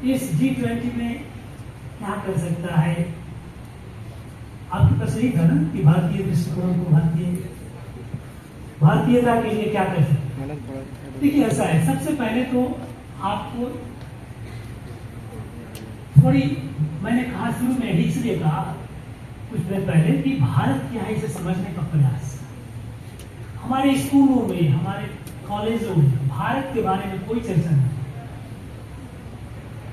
इस G20 में क्या कर सकता है? आपके पास यही था ना कि भारतीय दृष्टिकोण को भारतीयता के लिए क्या कर सकते हैं? देखिए ऐसा है, सबसे पहले तो आपको थोड़ी, मैंने कहा शुरू में ही इसलिए कहा कुछ देर पहले कि भारत क्या है इसे समझने का प्रयास। हमारे स्कूलों में, हमारे कॉलेजों में भारत के बारे में कोई चर्चा नहीं।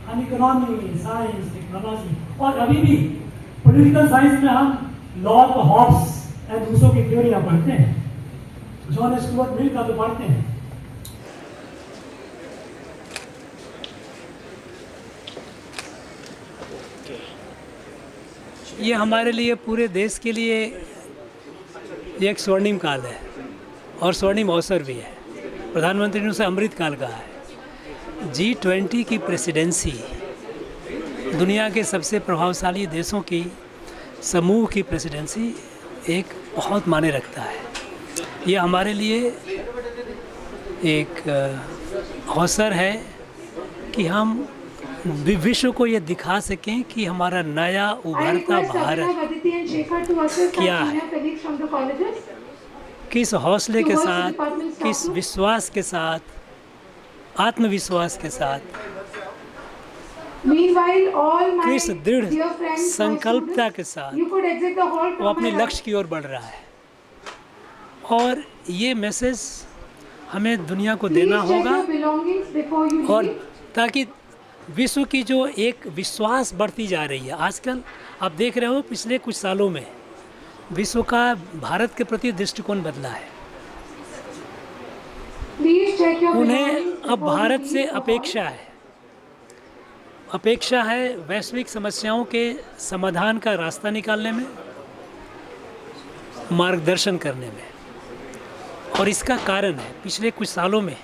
हम इकोनॉमी, साइंस, टेक्नोलॉजी और अभी भी पॉलिटिकल साइंस में हम लॉर्ड हॉब्स और दूसरों की थ्योरियां पढ़ते हैं, जॉन स्टुअर्ट मिल का तो पढ़ते हैं। ये हमारे लिए, पूरे देश के लिए एक स्वर्णिम काल है और स्वर्णिम अवसर भी है। प्रधानमंत्री ने उसे अमृत काल कहा है। G20 की प्रेसिडेंसी दुनिया के सबसे प्रभावशाली देशों की समूह की प्रेसिडेंसी एक बहुत मायने रखता है। ये हमारे लिए एक अवसर है कि हम विश्व को ये दिखा सकें कि हमारा नया उभरता भारत क्या है, किस हौसले के साथ, किस विश्वास के साथ, आत्मविश्वास के साथ, किस दृढ़ संकल्पता के साथ वो अपने लक्ष्य की ओर बढ़ रहा है। और ये मैसेज हमें दुनिया को देना होगा, और ताकि विश्व की जो एक विश्वास बढ़ती जा रही है। आजकल आप देख रहे हो, पिछले कुछ सालों में विश्व का भारत के प्रति दृष्टिकोण बदला है। उन्हें अब भारत से अपेक्षा है वैश्विक समस्याओं के समाधान का रास्ता निकालने में, मार्गदर्शन करने में। और इसका कारण है पिछले कुछ सालों में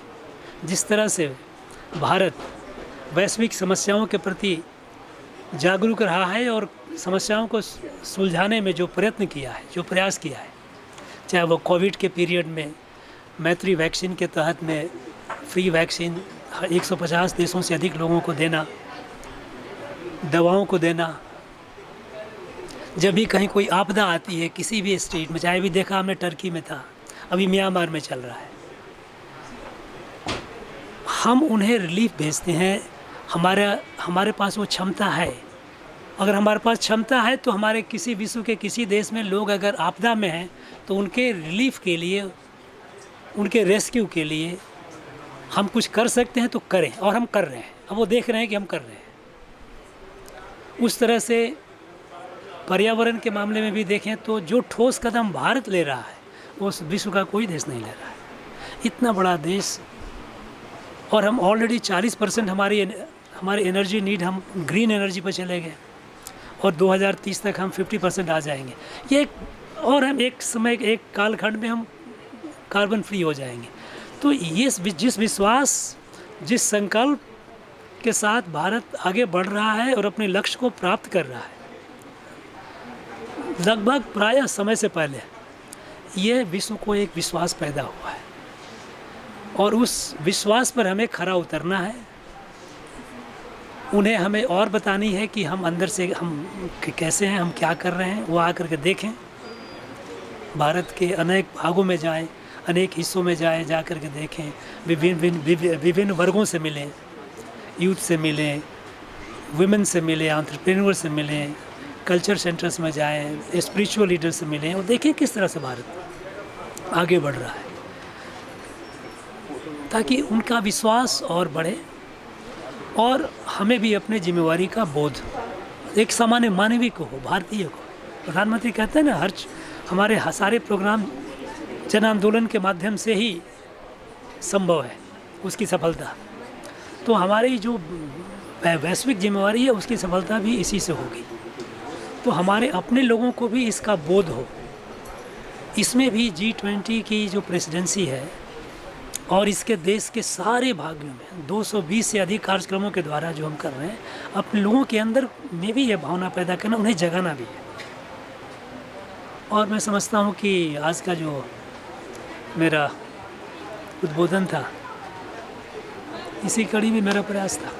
जिस तरह से भारत वैश्विक समस्याओं के प्रति जागरूक रहा है और समस्याओं को सुलझाने में जो प्रयत्न किया है, जो प्रयास किया है, चाहे वो कोविड के पीरियड में मैत्री वैक्सीन के तहत में फ्री वैक्सीन 150 देशों से अधिक लोगों को देना, दवाओं को देना, जब भी कहीं कोई आपदा आती है किसी भी स्टेट में, चाहे भी देखा हमने टर्की में था, अभी म्यांमार में चल रहा है, हम उन्हें रिलीफ भेजते हैं। हमारे पास वो क्षमता है। अगर हमारे पास क्षमता है तो हमारे किसी विश्व के किसी देश में लोग अगर आपदा में हैं तो उनके रिलीफ के लिए, उनके रेस्क्यू के लिए हम कुछ कर सकते हैं तो करें, और हम कर रहे हैं। अब वो देख रहे हैं कि हम कर रहे हैं। उस तरह से पर्यावरण के मामले में भी देखें तो जो ठोस कदम भारत ले रहा है वो विश्व का कोई देश नहीं ले रहा है। इतना बड़ा देश, और हम ऑलरेडी 40% हमारी एनर्जी नीड हम ग्रीन एनर्जी पर चले गए, और 2030 तक हम 50% आ जाएंगे। ये और हम एक समय, एक कालखंड में हम कार्बन फ्री हो जाएंगे। तो ये जिस विश्वास, जिस संकल्प के साथ भारत आगे बढ़ रहा है और अपने लक्ष्य को प्राप्त कर रहा है, लगभग प्रायः समय से पहले ये विश्व को एक विश्वास पैदा हुआ है, और उस विश्वास पर हमें खरा उतरना है। उन्हें हमें और बतानी है कि हम अंदर से हम कैसे हैं, हम क्या कर रहे हैं। वो आकर के देखें, भारत के अनेक भागों में जाएं, अनेक हिस्सों में जाएं, जा कर के देखें, विभिन्न वर्गों से मिलें, यूथ से मिलें, वुमेन से मिलें, एंटरप्रेन्योर से मिलें, कल्चर सेंटर्स में जाएं, स्पिरिचुअल लीडर से मिलें, और देखें किस तरह से भारत आगे बढ़ रहा है, ताकि उनका विश्वास और बढ़े और हमें भी अपने जिम्मेवारी का बोध एक सामान्य मानवीय को हो, भारतीय को। प्रधानमंत्री कहते हैं ना, हमारे सारे प्रोग्राम जन आंदोलन के माध्यम से ही संभव है उसकी सफलता। तो हमारी जो वैश्विक जिम्मेवारी है उसकी सफलता भी इसी से होगी। तो हमारे अपने लोगों को भी इसका बोध हो। इसमें भी G20 की जो प्रेसिडेंसी है और इसके देश के सारे भागों में 220 से अधिक कार्यक्रमों के द्वारा जो हम कर रहे हैं, अपने लोगों के अंदर में भी ये भावना पैदा करना, उन्हें जगाना भी है। और मैं समझता हूँ कि आज का जो मेरा उद्बोधन था, इसी कड़ी में मेरा प्रयास था।